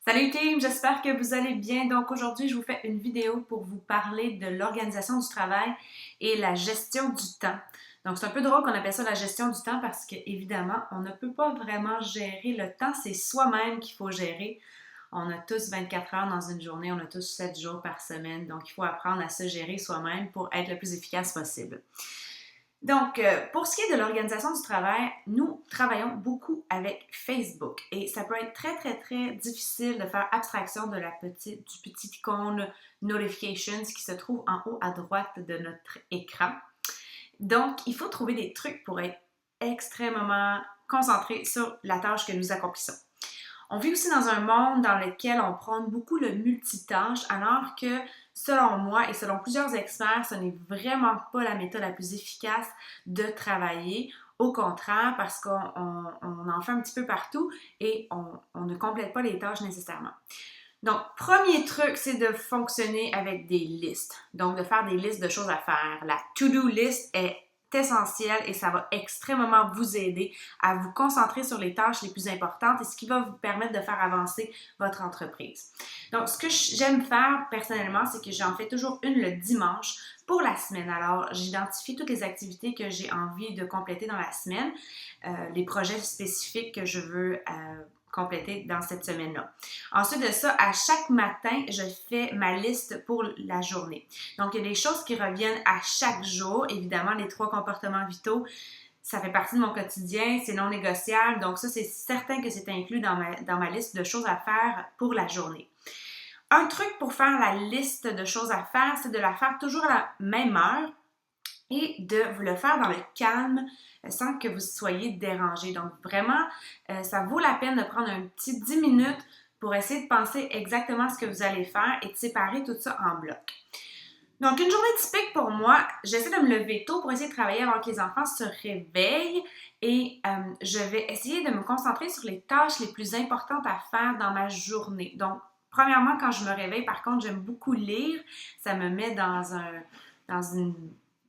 Salut team, j'espère que vous allez bien. Donc aujourd'hui, je vous fais une vidéo pour vous parler de l'organisation du travail et la gestion du temps. Donc c'est un peu drôle qu'on appelle ça la gestion du temps parce que évidemment, on ne peut pas vraiment gérer le temps, c'est soi-même qu'il faut gérer. On a tous 24 heures dans une journée, on a tous 7 jours par semaine, donc il faut apprendre à se gérer soi-même pour être le plus efficace possible. Donc, pour ce qui est de l'organisation du travail, nous travaillons beaucoup avec Facebook et ça peut être très difficile de faire abstraction de du petit icône Notifications qui se trouve en haut à droite de notre écran. Donc, il faut trouver des trucs pour être extrêmement concentré sur la tâche que nous accomplissons. On vit aussi dans un monde dans lequel on prône beaucoup le multitâche, alors que, selon moi et selon plusieurs experts, ce n'est vraiment pas la méthode la plus efficace de travailler. Au contraire, parce qu'on en fait un petit peu partout et on ne complète pas les tâches nécessairement. Donc, premier truc, c'est de fonctionner avec des listes. Donc, de faire des listes de choses à faire. La to-do list est essentielle et ça va extrêmement vous aider à vous concentrer sur les tâches les plus importantes et ce qui va vous permettre de faire avancer votre entreprise. Donc, ce que j'aime faire personnellement, c'est que j'en fais toujours une le dimanche pour la semaine. Alors, j'identifie toutes les activités que j'ai envie de compléter dans la semaine, les projets spécifiques que je veux compléter dans cette semaine-là. Ensuite de ça, à chaque matin, je fais ma liste pour la journée. Donc, il y a des choses qui reviennent à chaque jour. Évidemment, les 3 comportements vitaux, ça fait partie de mon quotidien, c'est non négociable. Donc, ça, c'est certain que c'est inclus dans ma liste de choses à faire pour la journée. Un truc pour faire la liste de choses à faire, c'est de la faire toujours à la même heure et de vous le faire dans le calme sans que vous soyez dérangé. Donc vraiment, ça vaut la peine de prendre un petit 10 minutes pour essayer de penser exactement ce que vous allez faire et de séparer tout ça en blocs. Donc, une journée typique pour moi, j'essaie de me lever tôt pour essayer de travailler avant que les enfants se réveillent et je vais essayer de me concentrer sur les tâches les plus importantes à faire dans ma journée. Donc, premièrement, quand je me réveille, par contre, j'aime beaucoup lire. Ça me met dans une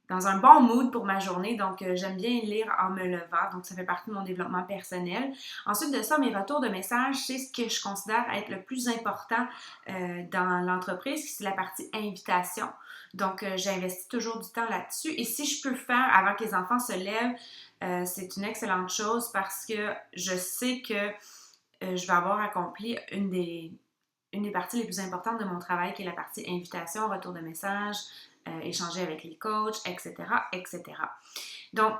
dans un bon mood pour ma journée. Donc, j'aime bien lire en me levant. Donc, ça fait partie de mon développement personnel. Ensuite de ça, mes retours de messages, c'est ce que je considère être le plus important dans l'entreprise, c'est la partie invitation. Donc, j'investis toujours du temps là-dessus. Et si je peux le faire avant que les enfants se lèvent, c'est une excellente chose parce que je sais que je vais avoir accompli une des parties les plus importantes de mon travail, qui est la partie invitation, retour de messages, échanger avec les coachs, etc., etc. Donc,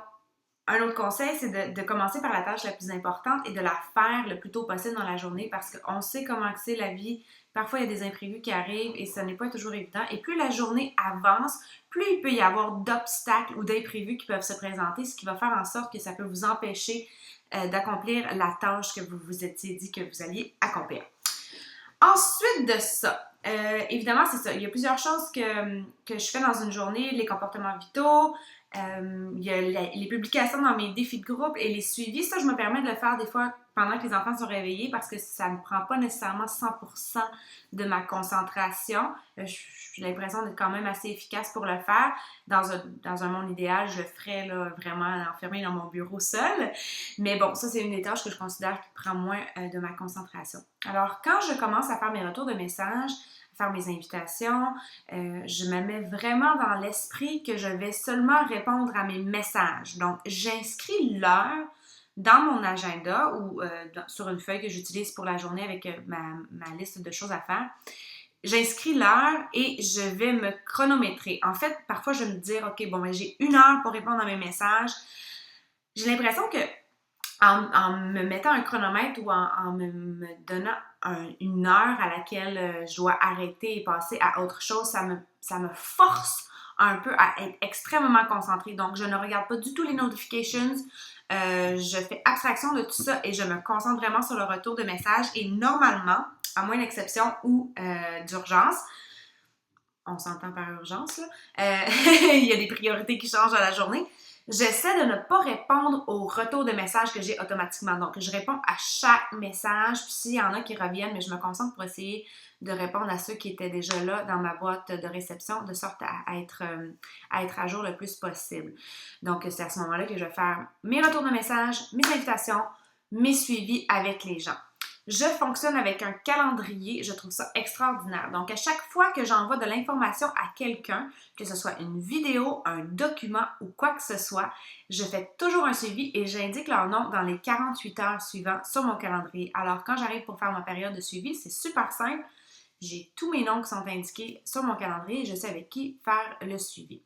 un autre conseil, c'est de commencer par la tâche la plus importante et de la faire le plus tôt possible dans la journée parce qu'on sait comment c'est la vie. Parfois, il y a des imprévus qui arrivent et ce n'est pas toujours évident. Et plus la journée avance, plus il peut y avoir d'obstacles ou d'imprévus qui peuvent se présenter, ce qui va faire en sorte que ça peut vous empêcher d'accomplir la tâche que vous vous étiez dit que vous alliez accomplir. Ensuite de ça, évidemment, c'est ça. Il y a plusieurs choses que je fais dans une journée, les comportements vitaux, il y a les publications dans mes défis de groupe et les suivis. Ça, je me permets de le faire des fois pendant que les enfants sont réveillés parce que ça ne prend pas nécessairement 100% de ma concentration. J'ai l'impression d'être quand même assez efficace pour le faire. Dans un monde idéal, je le ferais là, vraiment enfermée dans mon bureau seule. Mais bon, ça, c'est une des tâches que je considère qui prend moins de ma concentration. Alors, quand je commence à faire mes retours de messages, à faire mes invitations, je me mets vraiment dans l'esprit que je vais seulement répondre à mes messages. Donc, j'inscris l'heure dans mon agenda ou sur une feuille que j'utilise pour la journée avec ma liste de choses à faire. J'inscris l'heure et je vais me chronométrer. En fait, parfois, je vais me dire, OK, bon, ben, j'ai 1 heure pour répondre à mes messages. J'ai l'impression que en me mettant un chronomètre ou en me donnant une heure à laquelle je dois arrêter et passer à autre chose, ça me force un peu à être extrêmement concentrée. Donc, je ne regarde pas du tout les notifications. Je fais abstraction de tout ça et je me concentre vraiment sur le retour de message. Et normalement, à moins d'exception ou d'urgence, on s'entend par urgence, là, il y a des priorités qui changent à la journée. J'essaie de ne pas répondre aux retours de messages que j'ai automatiquement. Donc, je réponds à chaque message. Puis s'il y en a qui reviennent, mais je me concentre pour essayer de répondre à ceux qui étaient déjà là dans ma boîte de réception, de sorte à être à jour le plus possible. Donc, c'est à ce moment-là que je vais faire mes retours de messages, mes invitations, mes suivis avec les gens. Je fonctionne avec un calendrier, je trouve ça extraordinaire. Donc, à chaque fois que j'envoie de l'information à quelqu'un, que ce soit une vidéo, un document ou quoi que ce soit, je fais toujours un suivi et j'indique leur nom dans les 48 heures suivantes sur mon calendrier. Alors, quand j'arrive pour faire ma période de suivi, c'est super simple. J'ai tous mes noms qui sont indiqués sur mon calendrier et je sais avec qui faire le suivi.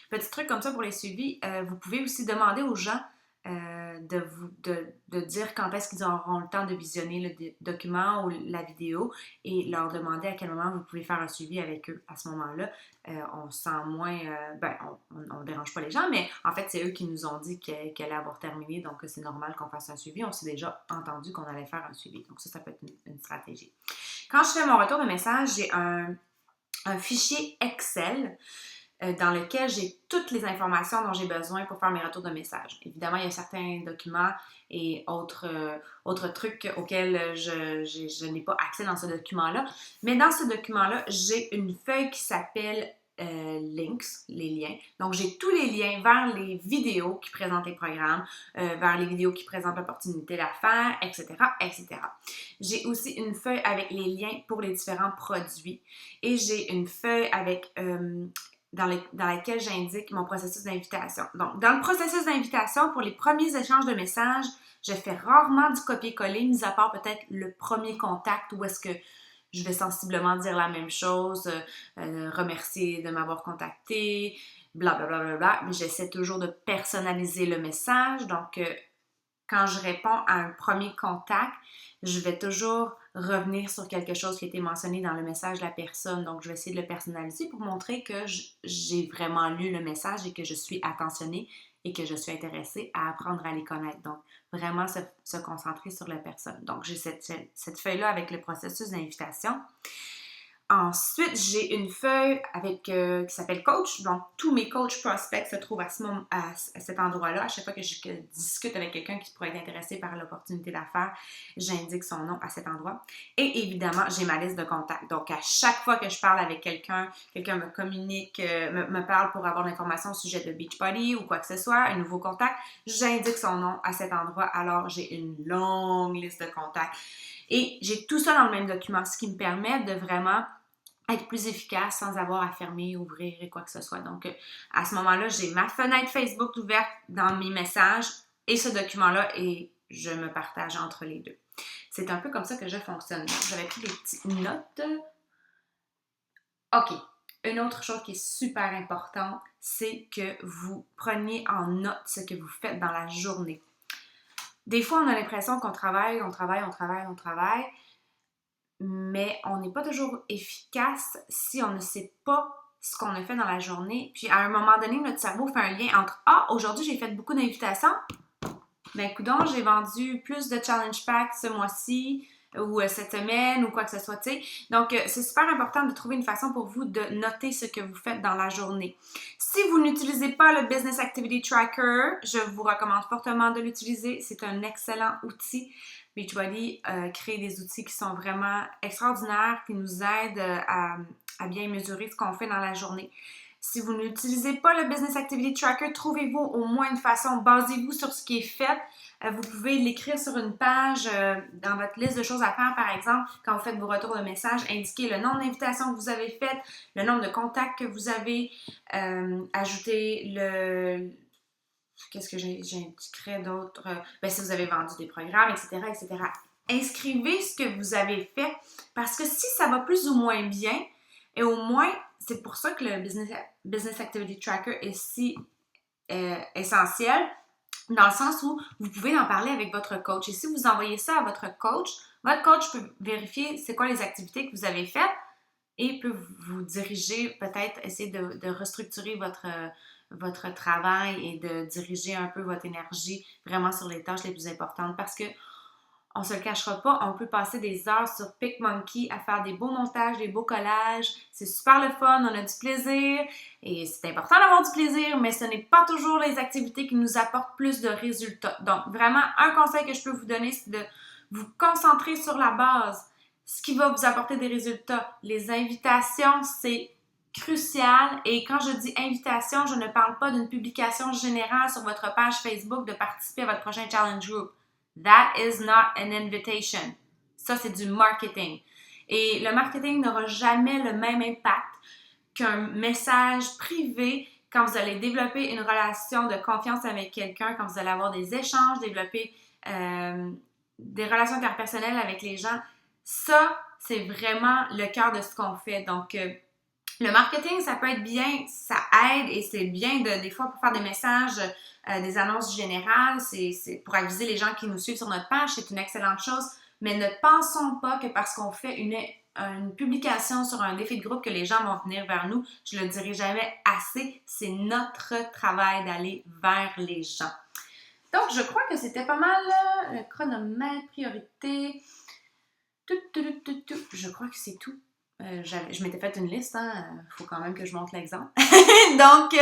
Petit truc comme ça pour les suivis, vous pouvez aussi demander aux gens de dire quand est-ce qu'ils auront le temps de visionner le document ou la vidéo et leur demander à quel moment vous pouvez faire un suivi avec eux. À ce moment-là, on se sent moins... on ne dérange pas les gens, mais en fait, c'est eux qui nous ont dit qu'elle allait avoir terminé, donc c'est normal qu'on fasse un suivi. On s'est déjà entendu qu'on allait faire un suivi. Donc ça peut être une stratégie. Quand je fais mon retour de message, j'ai un fichier Excel dans lequel j'ai toutes les informations dont j'ai besoin pour faire mes retours de messages. Évidemment, il y a certains documents et autres trucs auxquels je n'ai pas accès dans ce document-là. Mais dans ce document-là, j'ai une feuille qui s'appelle Links, les liens. Donc, j'ai tous les liens vers les vidéos qui présentent les programmes, vers les vidéos qui présentent l'opportunité d'affaires, etc., etc. J'ai aussi une feuille avec les liens pour les différents produits et j'ai une feuille avec... dans laquelle j'indique mon processus d'invitation. Donc, dans le processus d'invitation, pour les premiers échanges de messages, je fais rarement du copier-coller, mis à part peut-être le premier contact où est-ce que je vais sensiblement dire la même chose, remercier de m'avoir contacté, blablabla, mais j'essaie toujours de personnaliser le message. Donc, quand je réponds à un premier contact, je vais toujours revenir sur quelque chose qui a été mentionné dans le message de la personne. Donc, je vais essayer de le personnaliser pour montrer que j'ai vraiment lu le message et que je suis attentionnée et que je suis intéressée à apprendre à les connaître. Donc, vraiment se concentrer sur la personne. Donc, j'ai cette feuille-là avec le processus d'invitation. Ensuite, j'ai une feuille avec qui s'appelle Coach. Donc, tous mes coachs prospects se trouvent à cet endroit-là. À chaque fois que je discute avec quelqu'un qui pourrait être intéressé par l'opportunité d'affaires, j'indique son nom à cet endroit. Et évidemment, j'ai ma liste de contacts. Donc, à chaque fois que je parle avec quelqu'un me communique, me parle pour avoir l'information au sujet de Beachbody ou quoi que ce soit, un nouveau contact, j'indique son nom à cet endroit. Alors, j'ai une longue liste de contacts. Et j'ai tout ça dans le même document, ce qui me permet de vraiment être plus efficace sans avoir à fermer, ouvrir et quoi que ce soit. Donc, à ce moment-là, j'ai ma fenêtre Facebook ouverte dans mes messages et ce document-là et je me partage entre les deux. C'est un peu comme ça que je fonctionne. J'avais pris des petites notes. OK. Une autre chose qui est super importante, c'est que vous preniez en note ce que vous faites dans la journée. Des fois, on a l'impression qu'on travaille, mais on n'est pas toujours efficace si on ne sait pas ce qu'on a fait dans la journée. Puis à un moment donné, notre cerveau fait un lien entre « Ah, aujourd'hui, j'ai fait beaucoup d'invitations. Ben, coudonc, j'ai vendu plus de challenge packs ce mois-ci ou cette semaine ou quoi que ce soit, tu sais. » Donc, c'est super important de trouver une façon pour vous de noter ce que vous faites dans la journée. Si vous n'utilisez pas le Business Activity Tracker, je vous recommande fortement de l'utiliser. C'est un excellent outil. Beachbody crée des outils qui sont vraiment extraordinaires, qui nous aident à bien mesurer ce qu'on fait dans la journée. Si vous n'utilisez pas le Business Activity Tracker, trouvez-vous au moins une façon, basez-vous sur ce qui est fait. Vous pouvez l'écrire sur une page dans votre liste de choses à faire, par exemple, quand vous faites vos retours de messages, indiquez le nombre d'invitations que vous avez faites, le nombre de contacts que vous avez, ajoutez le... Qu'est-ce que j'indiquerais d'autre? Si vous avez vendu des programmes, etc., etc. Inscrivez ce que vous avez fait parce que si ça va plus ou moins bien, et au moins, c'est pour ça que le Business Activity Tracker est si essentiel, dans le sens où vous pouvez en parler avec votre coach. Et si vous envoyez ça à votre coach peut vérifier c'est quoi les activités que vous avez faites et peut vous diriger, peut-être essayer de restructurer votre travail et de diriger un peu votre énergie vraiment sur les tâches les plus importantes parce que on se le cachera pas, on peut passer des heures sur PicMonkey à faire des beaux montages, des beaux collages. C'est super le fun, on a du plaisir et c'est important d'avoir du plaisir, mais ce n'est pas toujours les activités qui nous apportent plus de résultats. Donc, vraiment, un conseil que je peux vous donner, c'est de vous concentrer sur la base, ce qui va vous apporter des résultats. Les invitations, c'est crucial. Et quand je dis invitation, je ne parle pas d'une publication générale sur votre page Facebook de participer à votre prochain challenge group. That is not an invitation. Ça, c'est du marketing. Et le marketing n'aura jamais le même impact qu'un message privé quand vous allez développer une relation de confiance avec quelqu'un, quand vous allez avoir des échanges, développer des relations interpersonnelles avec les gens. Ça, c'est vraiment le cœur de ce qu'on fait. Donc, le marketing, ça peut être bien, ça aide et c'est bien des fois pour faire des messages, des annonces générales, c'est pour aviser les gens qui nous suivent sur notre page, c'est une excellente chose. Mais ne pensons pas que parce qu'on fait une publication sur un défi de groupe que les gens vont venir vers nous. Je le dirai jamais assez. C'est notre travail d'aller vers les gens. Donc, je crois que c'était pas mal le chronomètre, priorité. Je crois que c'est tout. Je m'étais fait une liste, faut quand même que je montre l'exemple. Donc,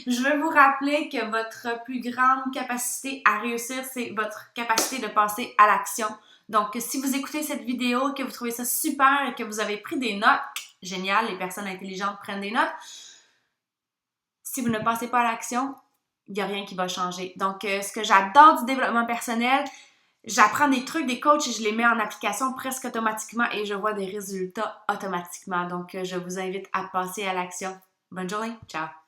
je veux vous rappeler que votre plus grande capacité à réussir, c'est votre capacité de passer à l'action. Donc, si vous écoutez cette vidéo, que vous trouvez ça super et que vous avez pris des notes, génial, les personnes intelligentes prennent des notes. Si vous ne passez pas à l'action, il n'y a rien qui va changer. Donc, ce que j'adore du développement personnel, j'apprends des trucs, des coachs et je les mets en application presque automatiquement et je vois des résultats automatiquement. Donc, je vous invite à passer à l'action. Bonne journée. Ciao.